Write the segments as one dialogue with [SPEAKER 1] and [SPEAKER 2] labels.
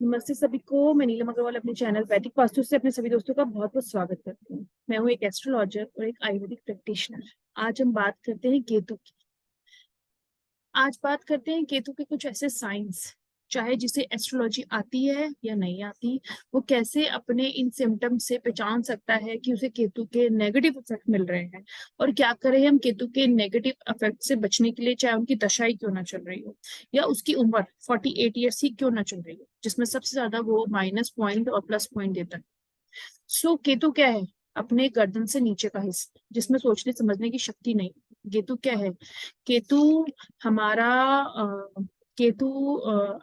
[SPEAKER 1] नमस्ते सभी को। मैं नीलम अग्रवाल अपने चैनल वैदिक वास्तु से अपने सभी दोस्तों का बहुत बहुत स्वागत करती हूँ। मैं हूँ एक एस्ट्रोलॉजर और एक आयुर्वेदिक प्रैक्टिशनर। आज हम बात करते हैं केतु की। आज बात करते हैं केतु के कुछ ऐसे साइंस, चाहे जिसे एस्ट्रोलॉजी आती है या नहीं आती, वो कैसे अपने इन सिम्टम्स से पहचान सकता है कि उसे केतु के नेगेटिव इफेक्ट मिल रहे हैं, और क्या करें हम केतु के नेगेटिव इफेक्ट से बचने के लिए, चाहे उनकी दशा ही क्यों ना चल रही हो या उसकी उम्र 48 ईयर्स ही क्यों ना चल रही हो, जिसमें सबसे ज्यादा वो माइनस पॉइंट और प्लस पॉइंट देता है। केतु क्या है? अपने गर्दन से नीचे का हिस्सा जिसमें सोचने समझने की शक्ति नहीं। केतु क्या है? केतु हमारा केतु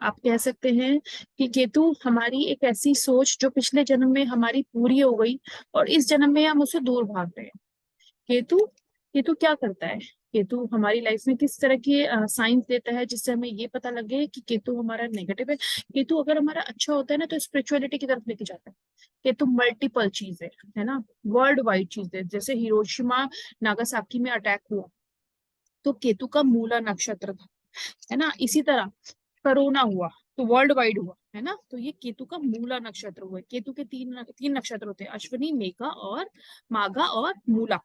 [SPEAKER 1] आप कह सकते हैं कि केतु हमारी एक ऐसी सोच जो पिछले जन्म में हमारी पूरी हो गई और इस जन्म में हम उससे दूर भाग रहे हैं। केतु केतु क्या करता है? केतु हमारी लाइफ में किस तरह के साइंस देता है जिससे हमें ये पता लगे कि केतु हमारा नेगेटिव है। केतु अगर हमारा अच्छा होता है ना, तो स्पिरिचुअलिटी की तरफ लेके जाता है। केतु मल्टीपल चीज है ना, वर्ल्ड वाइड चीज है। जैसे हिरोशिमा नागासाकी में अटैक हुआ तो केतु का मूला नक्षत्र था, है ना। इसी तरह कोरोना हुआ तो वर्ल्ड वाइड हुआ, है ना। तो ये केतु का मूला नक्षत्र हुआ है। केतु के तीन तीन नक्षत्र होते हैं, अश्विनी, मेघा और माघा और मूला।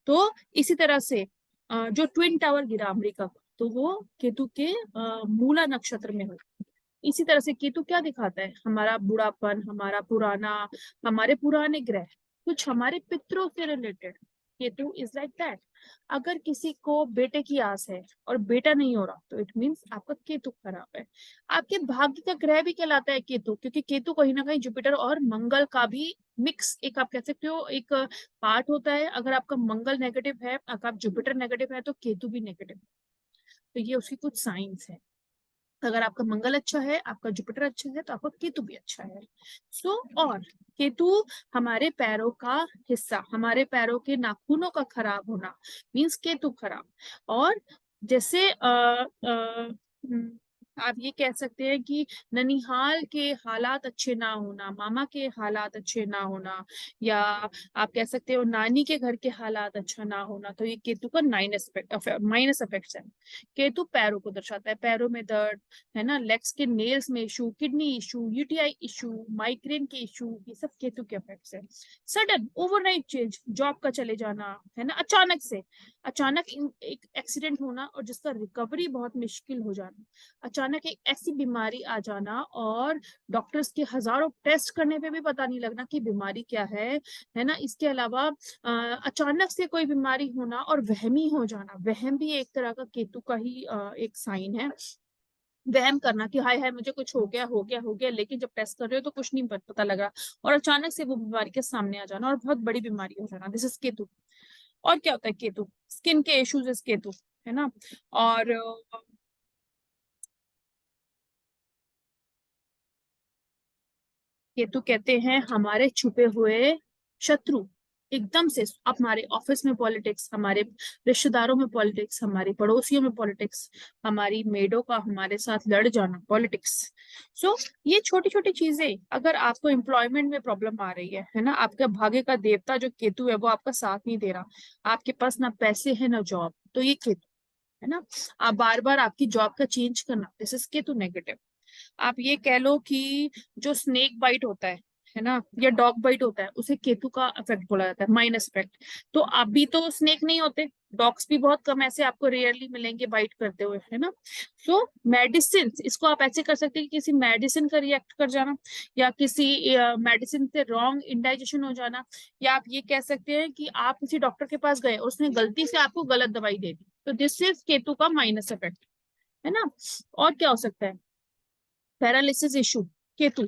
[SPEAKER 1] तो इसी तरह से जो ट्विन टावर गिरा अमेरिका का, तो वो केतु के मूला नक्षत्र में हुआ। इसी तरह से केतु क्या दिखाता है? हमारा बुढ़ापन, हमारे पुराने ग्रह, कुछ हमारे पितरों से related. Ketu is like that. अगर किसी को बेटे की आस है और बेटा नहीं हो रहा, तो इट मीन्स आपका केतु खराब है। आपके भाग्य का ग्रह भी कहलाता है केतु, क्योंकि केतु कहीं ना कहीं जुपिटर और मंगल का भी मिक्स, एक आप कह सकते हो, एक पार्ट होता है। अगर आपका मंगल नेगेटिव है, अगर आप जुपिटर नेगेटिव है, तो केतु भी नेगेटिव है। तो ये उसकी कुछ साइंस है। अगर आपका मंगल अच्छा है, आपका जुपिटर अच्छा है, तो आपका केतु भी अच्छा है। और केतु हमारे पैरों का हिस्सा, हमारे पैरों के नाखूनों का खराब होना मीन्स केतु खराब। और जैसे आप ये कह सकते हैं कि ननिहाल के हालात अच्छे ना होना, मामा के हालात अच्छे ना होना, या आप कह सकते हो नानी के घर के हालात अच्छा ना होना, तो ये केतु का माइनस इफेक्ट है। केतु पैरों को दर्शाता है, पैरों में दर्द, है ना, लेग्स के नेल्स में issue, kidney issue, UTI issue, migraine के इशू, ये सब केतु के इफेक्ट्स है। सडन ओवरनाइट चेंज, जॉब का चले जाना, है ना, अचानक एक एक्सीडेंट होना और जिसका रिकवरी बहुत मुश्किल हो जाना, अचानक एक ऐसी बीमारी आ जाना और डॉक्टर्स के हजारों टेस्ट करने पे भी पता नहीं लगना कि बीमारी क्या है ना। इसके अलावा अचानक से कोई बीमारी होना और वहमी हो जाना, वहम भी एक तरह का केतु का ही एक साइन है। वहम करना कि हाय हाय मुझे कुछ हो गया हो गया हो गया, लेकिन जब टेस्ट कर रहे हो तो कुछ नहीं पता लग रहा, और अचानक से वो बीमारी के सामने आ जाना और बहुत बड़ी बीमारी हो जाना, दिस इज केतु। और क्या होता है केतु? स्किन के इश्यूज इज केतु, है ना। और केतु कहते हैं हमारे छुपे हुए शत्रु। एकदम से हमारे ऑफिस में पॉलिटिक्स, हमारे रिश्तेदारों में पॉलिटिक्स, हमारे पड़ोसियों में पॉलिटिक्स, हमारी मेडों का हमारे साथ लड़ जाना, पॉलिटिक्स। ये छोटी छोटी चीजें, अगर आपको एम्प्लॉयमेंट में प्रॉब्लम आ रही है ना, आपका भाग्य का देवता जो केतु है वो आपका साथ नहीं दे रहा, आपके पास ना पैसे है ना जॉब, तो ये केतु, है ना। आप बार बार आपकी जॉब का चेंज करना, दिस इज केतु नेगेटिव। आप ये कह लो कि जो स्नेक बाइट होता है ना, या डॉग बाइट होता है, उसे केतु का इफेक्ट बोला जाता है, माइनस इफेक्ट। तो आप भी तो स्नेक नहीं होते, डॉग्स भी बहुत कम ऐसे आपको रेयरली मिलेंगे बाइट करते हुए, है ना। मेडिसिन, इसको आप ऐसे कर सकते हैं कि किसी मेडिसिन का रिएक्ट कर जाना, या किसी मेडिसिन से रॉन्ग इंडाइजेशन हो जाना, या आप ये कह सकते हैं कि आप किसी डॉक्टर के पास गए और उसने गलती से आपको गलत दवाई दे दी, तो दिस इज केतु का माइनस इफेक्ट, है ना। और क्या हो सकता है? पैरालिसिस इशू, केतु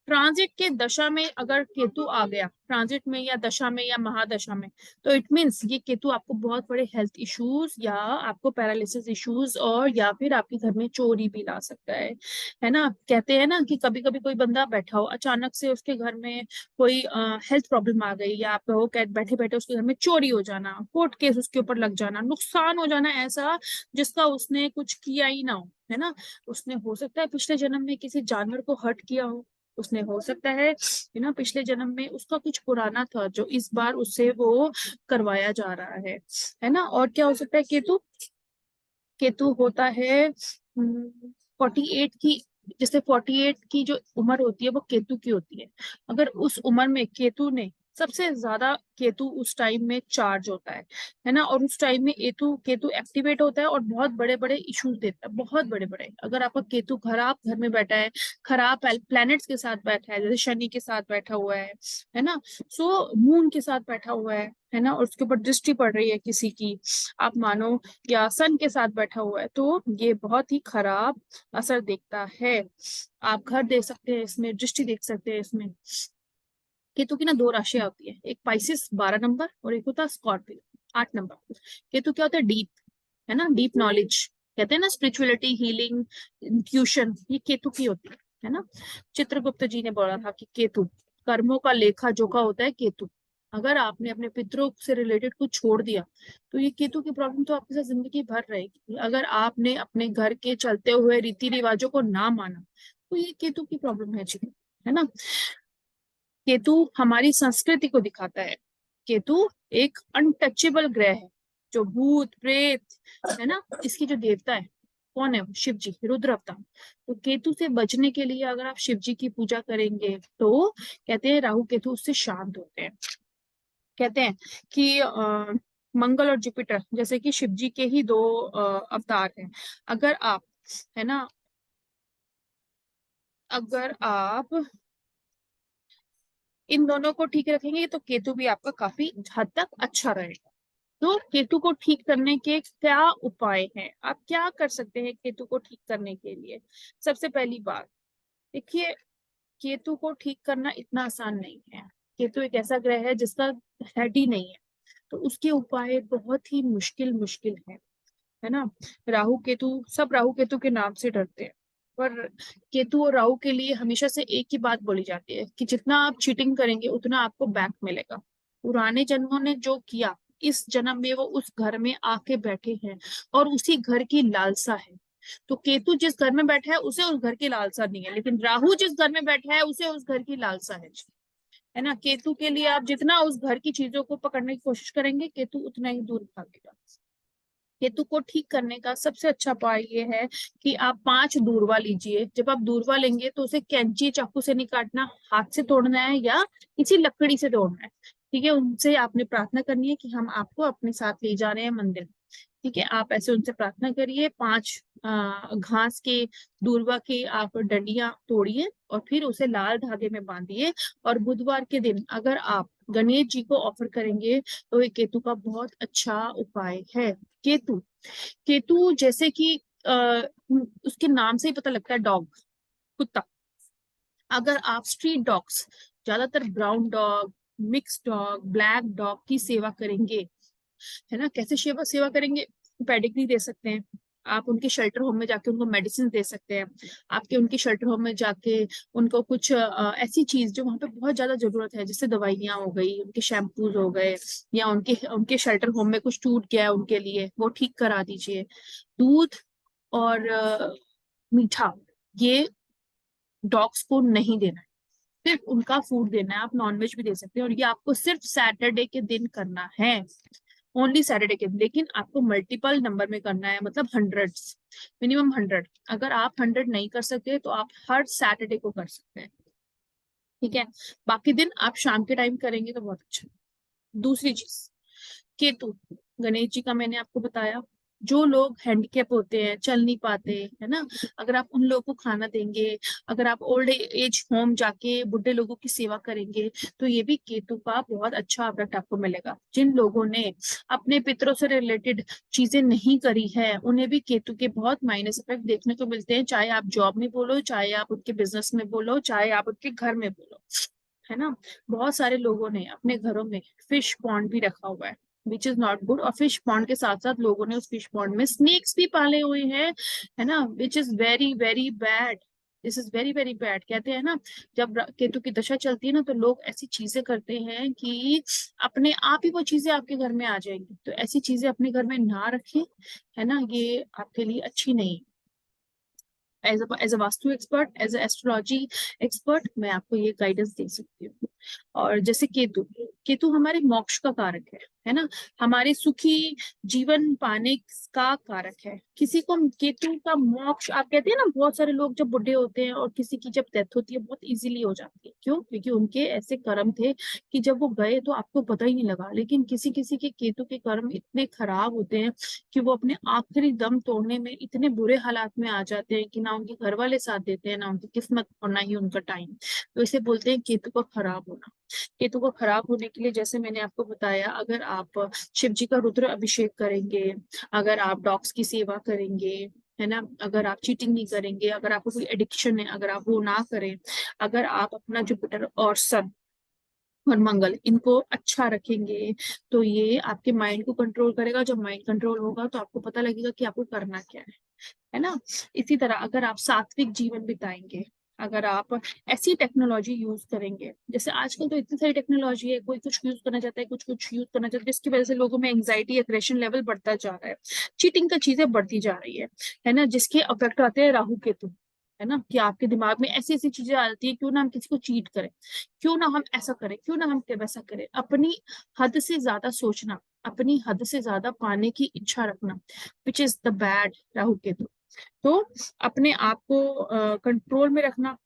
[SPEAKER 1] ट्रांजिट के दशा में, अगर केतु आ गया ट्रांजिट में या दशा में या महादशा में, तो इट मीन्स ये केतु आपको बहुत बड़े हेल्थ इश्यूज या आपको पैरालिसिस इश्यूज, और या फिर आपके घर में चोरी भी ला सकता है ना। कहते हैं ना कि कभी कभी कोई बंदा बैठा हो, अचानक से उसके घर में कोई हेल्थ प्रॉब्लम आ गई, या आप कहो कि बैठे बैठे उसके घर में चोरी हो जाना, कोर्ट केस उसके ऊपर लग जाना, नुकसान हो जाना ऐसा जिसका उसने कुछ किया ही ना हो, है ना। उसने हो सकता है पिछले जन्म में किसी जानवर को हर्ट किया हो, उसने हो सकता है ना पिछले जन्म में उसका कुछ पुराना था जो इस बार उससे वो करवाया जा रहा है ना। और क्या हो सकता है? केतु केतु होता है 48 की जैसे 48 की जो उम्र होती है वो केतु की होती है। अगर उस उम्र में केतु ने सबसे ज्यादा, केतु उस टाइम में चार्ज होता है ना, और उस टाइम में केतु केतु एक्टिवेट होता है और बहुत बड़े बड़े इश्यूज देता है, बहुत बड़े बड़े। अगर आपका केतु खराब घर में बैठा है, खराब प्लैनेट्स के साथ बैठा है, जैसे शनि के साथ बैठा हुआ है ना, सो मून के साथ बैठा हुआ है ना, और उसके ऊपर दृष्टि पड़ रही है किसी की, आप मानो, या सन के साथ बैठा हुआ है, तो ये बहुत ही खराब असर देखता है। आप घर देख सकते हैं इसमें, दृष्टि देख सकते हैं इसमें। केतु की ना दो राशियां होती है, एक पाइसिस 12 नंबर और एक होता है स्कॉर्पियो 8 नंबर। केतु क्या होता है? डीप, है ना, डीप नॉलेज, कहते हैं ना स्पिरिचुअलिटी, हीलिंग, इंट्यूशन, ये केतु की होती है ना। चित्रगुप्त जी ने बोला था कि केतु कर्मों का लेखा जोखा होता है केतु। अगर आपने अपने पितरों से रिलेटेड कुछ छोड़ दिया तो ये केतु की प्रॉब्लम तो आपके साथ जिंदगी भर रहेगी। अगर आपने अपने घर के चलते हुए रीति रिवाजों को ना माना तो ये केतु की प्रॉब्लम है ना। केतु हमारी संस्कृति को दिखाता है। केतु एक अनटचेबल ग्रह है, जो भूत प्रेत, है ना, इसकी जो देवता है कौन है? शिव जी, रुद्र अवतार। तो केतु से बचने के लिए अगर आप शिव जी की पूजा करेंगे तो कहते हैं राहु केतु उससे शांत होते हैं। कहते हैं कि मंगल और जुपिटर जैसे कि शिव जी के ही दो अवतार हैं। अगर आप, है ना, अगर आप इन दोनों को ठीक रखेंगे तो केतु भी आपका काफी हद तक अच्छा रहेगा। तो केतु को ठीक करने के क्या उपाय हैं? आप क्या कर सकते हैं केतु को ठीक करने के लिए? सबसे पहली बात, देखिए, केतु को ठीक करना इतना आसान नहीं है। केतु एक ऐसा ग्रह है जिसका हेड ही नहीं है, तो उसके उपाय बहुत ही मुश्किल मुश्किल है ना। राहु केतु, सब राहु केतु के नाम से डरते हैं, पर केतु और राहु के लिए हमेशा से एक ही बात बोली जाती है कि जितना आप चीटिंग करेंगे उतना आपको बैक मिलेगा। पुराने जन्मों ने जो किया, इस जन्म में वो उस घर में आके बैठे हैं और उसी घर की लालसा है। तो केतु जिस घर में बैठा है उसे उस घर की लालसा नहीं है, लेकिन राहु जिस घर में बैठा है उसे उस घर की लालसा है ना। केतु के लिए आप जितना उस घर की चीजों को पकड़ने की कोशिश करेंगे, केतु उतना ही दूर भागेगा। केतु को ठीक करने का सबसे अच्छा उपाय ये है कि आप 5 दूर्वा लीजिए। जब आप दूर्वा लेंगे तो उसे कैंची चाकू से नहीं काटना, हाथ से तोड़ना है या किसी लकड़ी से तोड़ना है। ठीक है, उनसे आपने प्रार्थना करनी है कि हम आपको अपने साथ ले जा रहे हैं मंदिर। ठीक है, आप ऐसे उनसे प्रार्थना करिए। 5 घास के, दूर्वा के आप डंडियां तोड़िए और फिर उसे लाल धागे में बांधिए। और बुधवार के दिन अगर आप गणेश जी को ऑफर करेंगे तो ये केतु का बहुत अच्छा उपाय है। केतु, केतु जैसे कि उसके नाम से ही पता लगता है, डॉग, कुत्ता। अगर आप स्ट्रीट डॉग्स, ज्यादातर brown dog, mix dog, black dog की सेवा करेंगे, है ना, कैसे सेवा सेवा करेंगे? पेडिग्री दे सकते हैं आप, उनके शेल्टर होम में जाके उनको मेडिसिन दे सकते हैं। आपके उनके शेल्टर होम में जाके उनको कुछ ऐसी चीज जो वहां पे बहुत ज्यादा जरूरत है, जैसे दवाइयाँ हो गई, उनके शैम्पूज हो गए, या उनके उनके शेल्टर होम में कुछ टूट गया है उनके लिए, वो ठीक करा दीजिए। दूध और मीठा, ये डॉग्स को नहीं देना है, सिर्फ उनका फूड देना है। आप नॉनवेज भी दे सकते हैं, और ये आपको सिर्फ सैटरडे के दिन करना है, ओनली सैटरडे के दिन। लेकिन आपको मल्टीपल नंबर में करना है, मतलब हंड्रेड्स, मिनिमम 100। अगर आप 100 नहीं कर सकते तो आप हर सैटरडे को कर सकते हैं। ठीक है, बाकी दिन आप शाम के टाइम करेंगे तो बहुत अच्छा। दूसरी चीज, केतु, गणेश जी का मैंने आपको बताया। जो लोग हैंडीकैप होते हैं, चल नहीं पाते, है ना, अगर आप उन लोगों को खाना देंगे, अगर आप ओल्ड एज होम जाके बुढ़े लोगों की सेवा करेंगे, तो ये भी केतु का बहुत अच्छा इफेक्ट आपको मिलेगा। जिन लोगों ने अपने पितरों से रिलेटेड चीजें नहीं करी है, उन्हें भी केतु के बहुत माइनस इफेक्ट देखने को मिलते हैं, चाहे आप जॉब में बोलो, चाहे आप उनके बिजनेस में बोलो, चाहे आप उनके घर में बोलो, है ना। बहुत सारे लोगों ने अपने घरों में फिश पॉन्ड भी रखा हुआ है, विच इज नॉट गुड। और फिश पॉन्ड के साथ साथ लोगों ने उस फिश पॉन्ड में स्नेक्स भी पाले हुए हैं, है ना, which is very very bad. This is very very bad. कहते हैं ना, जब केतु की दशा चलती है ना, तो लोग ऐसी चीजें करते हैं कि अपने आप ही वो चीजें आपके घर में आ जाएंगी। तो ऐसी चीजें अपने घर में ना रखें, है ना, ये आपके लिए अच्छी नहीं है। As a vastu expert, as a astrology expert, मैं आपको ये गाइडेंस दे सकती हूँ। और जैसे केतु, केतु हमारे मोक्ष का कारक है ना, हमारे सुखी जीवन पाने का कारक है। किसी को केतु का मोक्ष, आप कहते हैं ना, बहुत सारे लोग जब बुढ़े होते हैं और किसी की जब डेथ होती है बहुत इजीली हो जाती है, क्यों? क्योंकि उनके ऐसे कर्म थे कि जब वो गए तो आपको पता ही नहीं लगा। लेकिन किसी किसी के केतु के कर्म इतने खराब होते हैं कि वो अपने आखिरी दम तोड़ने में इतने बुरे हालात में आ जाते हैं कि ना उनके घर वाले साथ देते हैं, ना उनकी किस्मत और ना ही उनका टाइम। तो इसे बोलते हैं केतु का खराब होना। केतु को खराब होने के लिए जैसे मैंने आपको बताया, अगर आप शिव जी का रुद्र अभिषेक करेंगे, अगर आप डॉग्स की सेवा करेंगे, है ना, अगर आप चीटिंग नहीं करेंगे, अगर आपको कोई एडिक्शन है, अगर आप वो ना करें, अगर आप अपना जुपिटर और सन और मंगल इनको अच्छा रखेंगे, तो ये आपके माइंड को कंट्रोल करेगा। जब माइंड कंट्रोल होगा तो आपको पता लगेगा कि आपको करना क्या है ना। इसी तरह अगर आप सात्विक जीवन बिताएंगे, अगर आप ऐसी टेक्नोलॉजी यूज करेंगे, जैसे आजकल तो इतनी सारी टेक्नोलॉजी है, कोई कुछ यूज करना चाहता है, कुछ कुछ यूज करना चाहता है, जिसकी वजह से लोगों में एंग्जाइटी, एग्रेशन लेवल बढ़ता जा रहा है, चीटिंग का चीजें बढ़ती जा रही है ना, जिसके अफेक्ट आते हैं राहु केतु, है ना, कि आपके दिमाग में ऐसी ऐसी चीजें आती है, क्यों ना हम किसी को चीट करें, क्यों ना हम ऐसा करें, क्यों ना हम वैसा करें, अपनी हद से ज्यादा सोचना, अपनी हद से ज्यादा पाने की इच्छा रखना, which is the bad Rahu Ketu. तो अपने आप को कंट्रोल में रखना,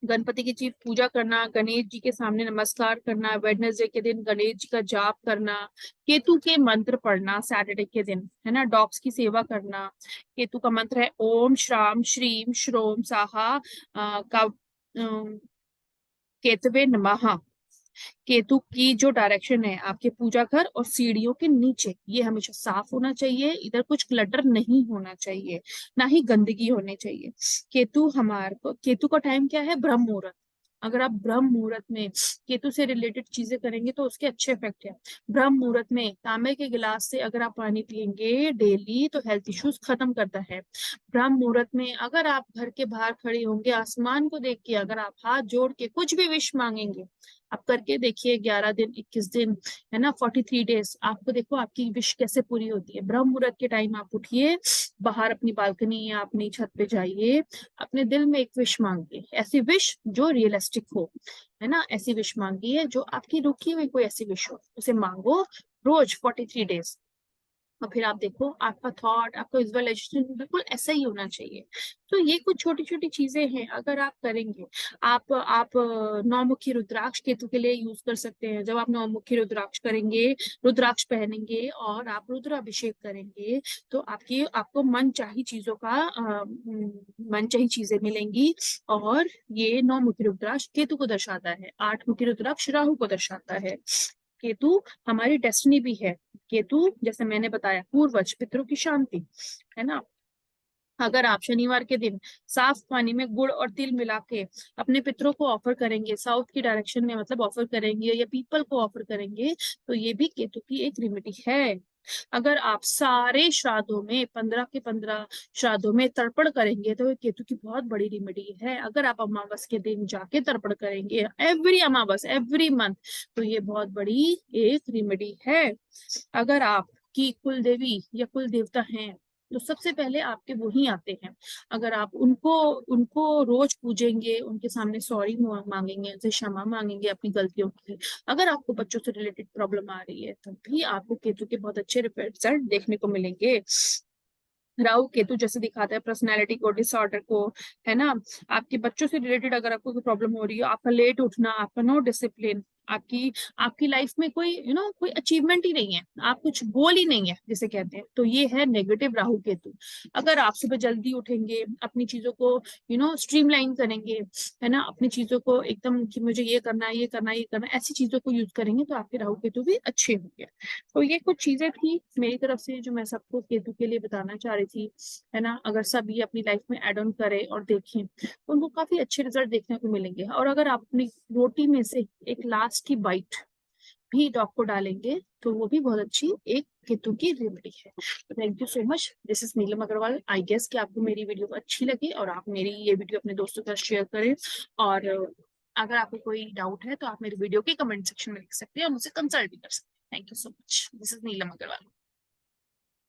[SPEAKER 1] गणपति की पूजा करना, गणेश जी के सामने नमस्कार करना, वेडनेसडे के दिन गणेश जी का जाप करना, केतु के मंत्र पढ़ना सैटरडे के दिन, है ना, डॉग्स की सेवा करना। केतु का मंत्र है ओम श्राम श्रीम श्रोम साहा का केतवे नमः। केतु की जो डायरेक्शन है आपके पूजा घर और सीढ़ियों के नीचे, ये हमेशा साफ होना चाहिए, इधर कुछ क्लटर नहीं होना चाहिए, ना ही गंदगी होनी चाहिए। केतु हमारे को, केतु का टाइम क्या है? ब्रह्म मुहूर्त। अगर आप ब्रह्म मुहूर्त में केतु से रिलेटेड चीजें करेंगे तो उसके अच्छे इफेक्ट है। ब्रह्म मुहूर्त में तांबे के गिलास से अगर आप पानी पियेंगे डेली तो हेल्थ इश्यूज खत्म करता है। ब्रह्म मुहूर्त में अगर आप घर के बाहर खड़े होंगे, आसमान को देख के अगर आप हाथ जोड़ के कुछ भी विश मांगेंगे, आप करके देखिए, 11 दिन, 21 दिन, है ना, 43 डेज, आपको देखो आपकी विश कैसे पूरी होती है। ब्रह्म मुहूर्त के टाइम आप उठिए, बाहर अपनी बालकनी या अपनी छत पे जाइए, अपने दिल में एक विश मांगिए, ऐसी विश जो रियलिस्टिक हो, है ना, ऐसी विश मांगिए जो आपकी रुकी हुई कोई ऐसी विश हो, उसे मांगो रोज 43 डेज। और फिर आप देखो आपका थॉट, आपका विजुअलाइजेशन बिल्कुल ऐसा ही होना चाहिए। तो ये कुछ छोटी छोटी चीजें हैं, अगर आप करेंगे। आप नौमुखी रुद्राक्ष केतु के लिए यूज कर सकते हैं। जब आप नौमुखी रुद्राक्ष करेंगे, रुद्राक्ष पहनेंगे और आप रुद्र अभिषेक करेंगे, तो आपको मन चाही चीजों का मन चाही चीजें मिलेंगी। और ये नौमुखी रुद्राक्ष केतु को दर्शाता है, 8 मुखी रुद्राक्ष राहु को दर्शाता है। केतु हमारी डेस्टिनी भी है। केतु जैसे मैंने बताया पूर्वज, पितरों की शांति, है ना। अगर आप शनिवार के दिन साफ पानी में गुड़ और तिल मिला के अपने पितरों को ऑफर करेंगे, साउथ की डायरेक्शन में मतलब ऑफर करेंगे, या पीपल को ऑफर करेंगे, तो ये भी केतु की एक रेमेडी है। अगर आप सारे श्राद्धों में 15 के 15 श्राद्धों में तर्पण करेंगे तो ये केतु की बहुत बड़ी रेमेडी है। अगर आप अमावस के दिन जाके तर्पण करेंगे एवरी अमावस, एवरी मंथ, तो ये बहुत बड़ी एक रेमेडी है। अगर आप की कुल देवी या कुल देवता हैं तो सबसे पहले आपके वो ही आते हैं। अगर आप उनको उनको रोज पूजेंगे, उनके सामने सॉरी मांगेंगे, उनसे क्षमा मांगेंगे अपनी गलतियों की, अगर आपको बच्चों से रिलेटेड प्रॉब्लम आ रही है, तब भी आपको केतु के बहुत अच्छे रिजल्ट देखने को मिलेंगे। राहु केतु जैसे दिखाता है पर्सनैलिटी को, डिसऑर्डर को, है ना। आपके बच्चों से रिलेटेड अगर आपको कोई प्रॉब्लम हो रही है, आपका लेट उठना, आपका नो डिसिप्लिन, आपकी आपकी लाइफ में कोई कोई अचीवमेंट ही नहीं है, आप कुछ गोल ही नहीं है जिसे कहते हैं, तो ये है नेगेटिव राहु केतु। अगर आप सुबह जल्दी उठेंगे, अपनी चीजों को स्ट्रीमलाइन करेंगे, है ना, अपनी चीजों को एकदम कि मुझे ये करना है, ये करना है, ये करना है, ऐसी चीजों को यूज करेंगे तो आपके राहु केतु भी अच्छे होंगे। तो ये कुछ चीजें थी मेरी तरफ से जो मैं सबको केतु के लिए बताना चाह रही थी, है ना। अगर सब ये अपनी लाइफ में एड ऑन करें और देखें तो उनको काफी अच्छे रिजल्ट देखने को मिलेंगे। और अगर आप अपनी रोटी में से एक लास्ट की बाइट भी डॉग को डालेंगे तो वो भी बहुत अच्छी एक केतु की रेमेडी है। तो thank you so much, this is Neelam Agarwal. I guess कि आपको मेरी वीडियो अच्छी लगी और आप मेरी ये वीडियो अपने दोस्तों के साथ शेयर करें। और अगर आपको कोई डाउट है तो आप मेरी वीडियो के कमेंट सेक्शन में लिख सकते हैं और मुझसे कंसल्ट भी कर सकते हैं। Thank you so much, this is Neelam Agarwal.